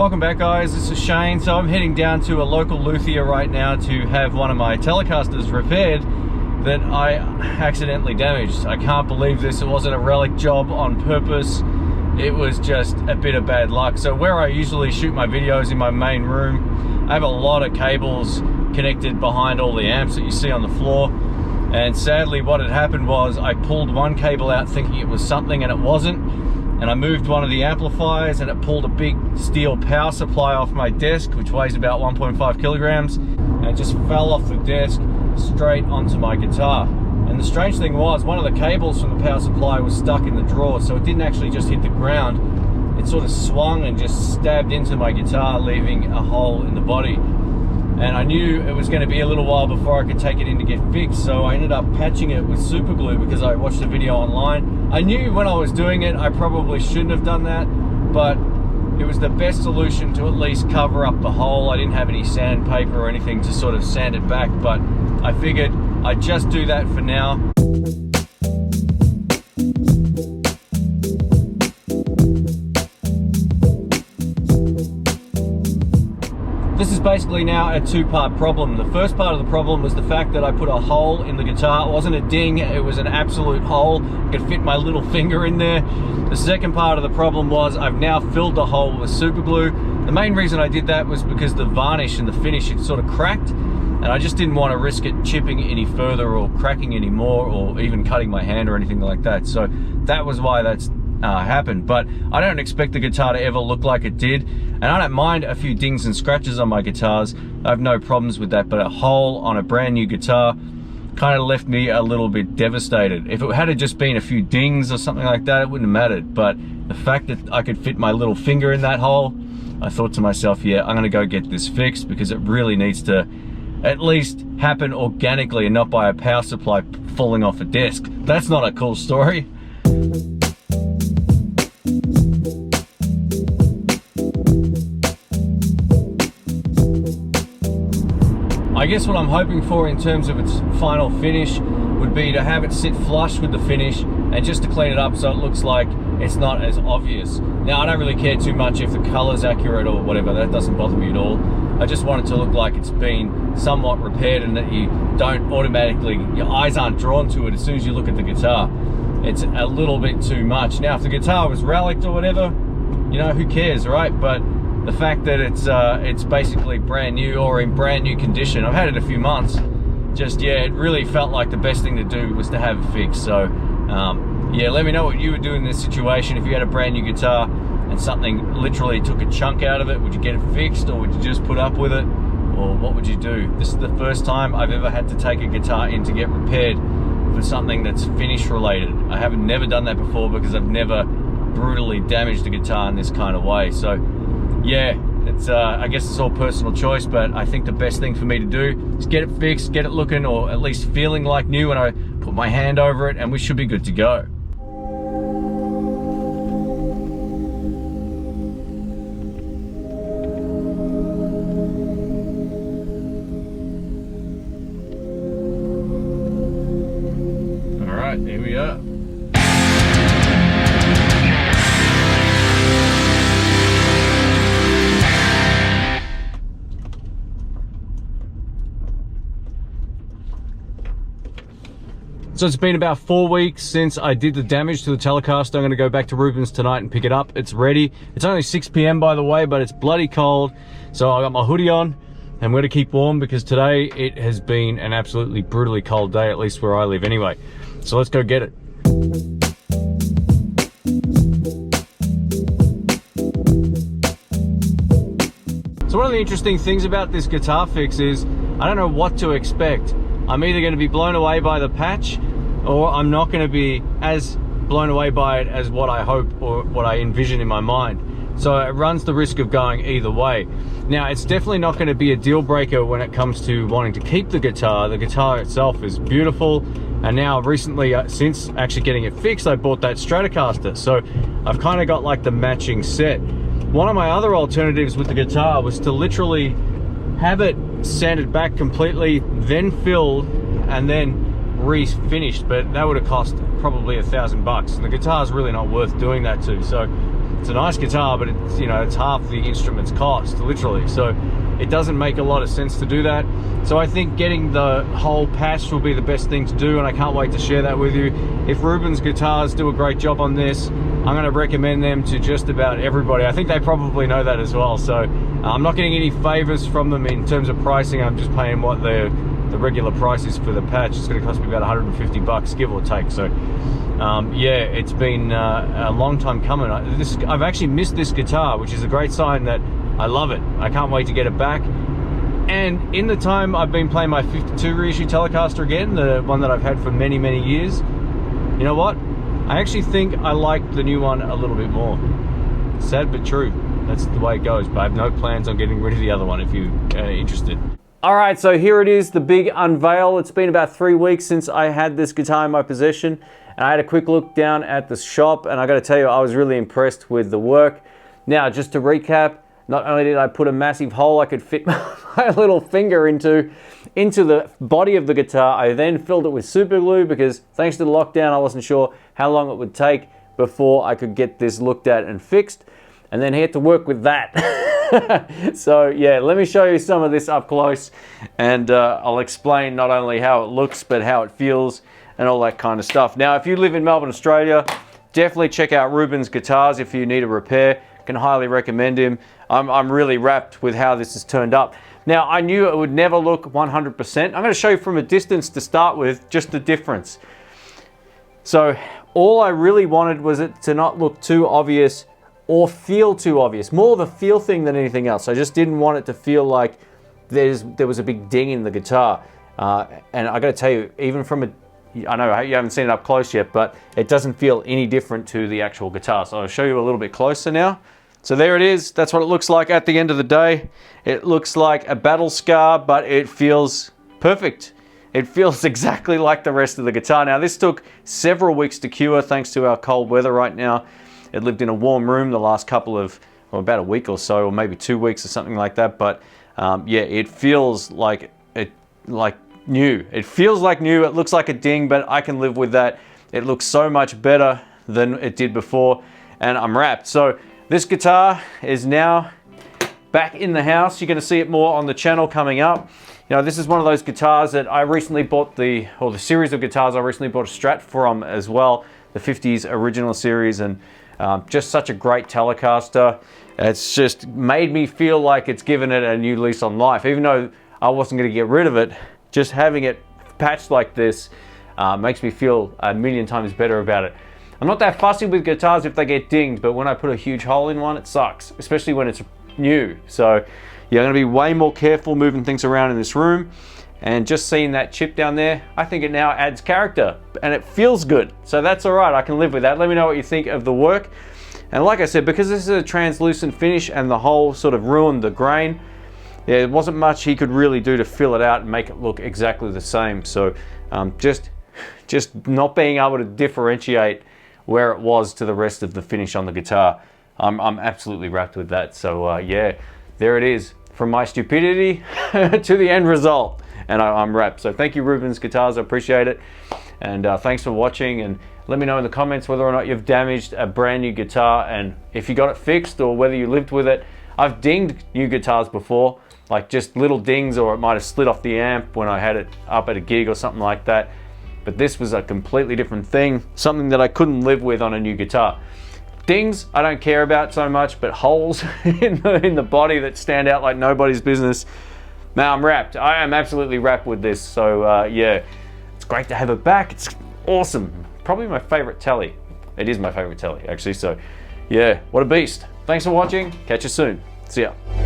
Welcome back, guys. This is Shane. So I'm heading down to a local luthier right now to have one of my Telecasters repaired that I accidentally damaged. I can't believe this. It wasn't a relic job on purpose. It was just a bit of bad luck. So where I usually shoot my videos in my main room, I have a lot of cables connected behind all the amps that you see on the floor. And sadly, what had happened was I pulled one cable out thinking it was something and it wasn't. And I moved one of the amplifiers and it pulled a big steel power supply off my desk, which weighs about 1.5 kilograms. And it just fell off the desk straight onto my guitar. And the strange thing was, one of the cables from the power supply was stuck in the drawer, so it didn't actually just hit the ground. It sort of swung and just stabbed into my guitar, leaving a hole in the body. And I knew it was going to be a little while before I could take it in to get fixed, so I ended up patching it with super glue because I watched a video online. I knew when I was doing it I probably shouldn't have done that, but it was the best solution to at least cover up the hole. I didn't have any sandpaper or anything to sort of sand it back, but I figured I'd just do that for now. This is basically now a two-part problem. The first part of the problem was the fact that I put a hole in the guitar. It wasn't a ding, it was an absolute hole. I could fit my little finger in there. The second part of the problem was I've now filled the hole with super glue. The main reason I did that was because the varnish and the finish had sort of cracked, and I just didn't want to risk it chipping any further or cracking any more or even cutting my hand or anything like that. So that was why that's happened. But I don't expect the guitar to ever look like it did, and I don't mind a few dings and scratches on my guitars. I have no problems with that, but a hole on a brand new guitar kind of left me a little bit devastated. If it had just been a few dings or something like that, it wouldn't have mattered, but the fact that I could fit my little finger in that hole, I thought to myself, yeah, I'm gonna go get this fixed because it really needs to at least happen organically and not by a power supply falling off a desk. That's not a cool story. I guess what I'm hoping for in terms of its final finish would be to have it sit flush with the finish and just to clean it up so it looks like it's not as obvious. Now, I don't really care too much if the color's accurate or whatever. That doesn't bother me at all. I just want it to look like it's been somewhat repaired and that you don't automatically, your eyes aren't drawn to it as soon as you look at the guitar. It's a little bit too much. Now, if the guitar was relicked or whatever, you know, who cares, right? But the fact that it's basically brand new or in brand new condition, I've had it a few months, just, yeah, it really felt like the best thing to do was to have it fixed. So, yeah, let me know what you would do in this situation. If you had a brand new guitar and something literally took a chunk out of it, would you get it fixed or would you just put up with it? Or what would you do? This is the first time I've ever had to take a guitar in to get repaired for something that's finish related. I haven't never done that before because I've never brutally damaged a guitar in this kind of way. So yeah, it's I guess it's all personal choice, but I think the best thing for me to do is get it fixed, get it looking or at least feeling like new when I put my hand over it, and we should be good to go. All right, here we are. So it's been about 4 weeks since I did the damage to the Telecaster. I'm gonna go back to Ruben's tonight and pick it up. It's ready. It's only 6 p.m. by the way, but it's bloody cold. So I got my hoodie on. I'm gonna keep warm because today it has been an absolutely brutally cold day, at least where I live anyway. So let's go get it. So one of the interesting things about this guitar fix is I don't know what to expect. I'm either going to be blown away by the patch or I'm not going to be as blown away by it as what I hope or what I envision in my mind. So it runs the risk of going either way. Now, it's definitely not going to be a deal breaker when it comes to wanting to keep the guitar. The guitar itself is beautiful, and now recently, since actually getting it fixed, I bought that Stratocaster. So I've kind of got like the matching set. One of my other alternatives with the guitar was to literally have it sanded back completely, then filled, and then refinished, but that would have cost probably $1,000 bucks, and the guitar's really not worth doing that to. So It's a nice guitar, but it's, you know, it's half the instrument's cost, literally. So it doesn't make a lot of sense to do that. So I think getting the whole patch will be the best thing to do, and I can't wait to share that with you. If Ruben's Guitars do a great job on this, I'm going to recommend them to just about everybody. I think they probably know that as well. So I'm not getting any favors from them in terms of pricing. I'm just paying what the regular price is for the patch. It's going to cost me about 150 bucks, give or take. So yeah, it's been a long time coming. I've actually missed this guitar, which is a great sign that I love it. I can't wait to get it back. And in the time I've been playing my 52 reissue Telecaster again, the one that I've had for many, many years, you know what? I actually think I like the new one a little bit more. Sad but true. That's the way it goes, but I have no plans on getting rid of the other one if you're interested. All right, so here it is, the big unveil. It's been about 3 weeks since I had this guitar in my possession, and I had a quick look down at the shop, and I gotta tell you, I was really impressed with the work. Now, just to recap, not only did I put a massive hole I could fit my little finger into the body of the guitar, I then filled it with super glue because thanks to the lockdown, I wasn't sure how long it would take before I could get this looked at and fixed, and then had to work with that. So yeah, let me show you some of this up close, and I'll explain not only how it looks, but how it feels and all that kind of stuff. Now, if you live in Melbourne, Australia, definitely check out Ruben's Guitars if you need a repair. Can highly recommend him. I'm really wrapped with how this has turned up. Now, I knew it would never look 100%. I'm going to show you from a distance to start with, just the difference. So all I really wanted was it to not look too obvious or feel too obvious. More of a feel thing than anything else. I just didn't want it to feel like there was a big ding in the guitar. And I got to tell you, even from I know you haven't seen it up close yet, but it doesn't feel any different to the actual guitar. So I'll show you a little bit closer now. So there it is. That's what it looks like at the end of the day. It looks like a battle scar, but it feels perfect. It feels exactly like the rest of the guitar. Now, this took several weeks to cure thanks to our cold weather right now. It lived in a warm room the last couple of, well, about a week or so, or maybe 2 weeks or something like that. But yeah, it feels like new. It feels like new. It looks like a ding, but I can live with that. It looks so much better than it did before, and I'm wrapped. So this guitar is now back in the house. You're going to see it more on the channel coming up. You know, this is one of those guitars that I recently bought the series of guitars I recently bought a Strat from as well, the 50s original series, and just such a great Telecaster. It's just made me feel like it's given it a new lease on life. Even though I wasn't going to get rid of it, just having it patched like this makes me feel a million times better about it. I'm not that fussy with guitars if they get dinged, but when I put a huge hole in one, it sucks, especially when it's new. So yeah, I'm gonna be way more careful moving things around in this room, and just seeing that chip down there, I think it now adds character and it feels good. So that's all right, I can live with that. Let me know what you think of the work. And like I said, because this is a translucent finish and the hole sort of ruined the grain, there wasn't much he could really do to fill it out and make it look exactly the same. So just not being able to differentiate where it was to the rest of the finish on the guitar, I'm absolutely wrapped with that. So yeah, there it is, from my stupidity to the end result, and I'm wrapped. So thank you, Ruben's Guitars, I appreciate it, and thanks for watching. And let me know in the comments whether or not you've damaged a brand new guitar, and if you got it fixed, or whether you lived with it. I've dinged new guitars before, like just little dings, or it might have slid off the amp when I had it up at a gig or something like that. But this was a completely different thing, something that I couldn't live with on a new guitar. Dings, I don't care about so much, but holes in the body that stand out like nobody's business, man, I'm wrapped. I am absolutely wrapped with this. So yeah, it's great to have it back. It's awesome. Probably my favorite Tele. It is my favorite Tele, actually. So yeah, what a beast. Thanks for watching. Catch you soon. See ya.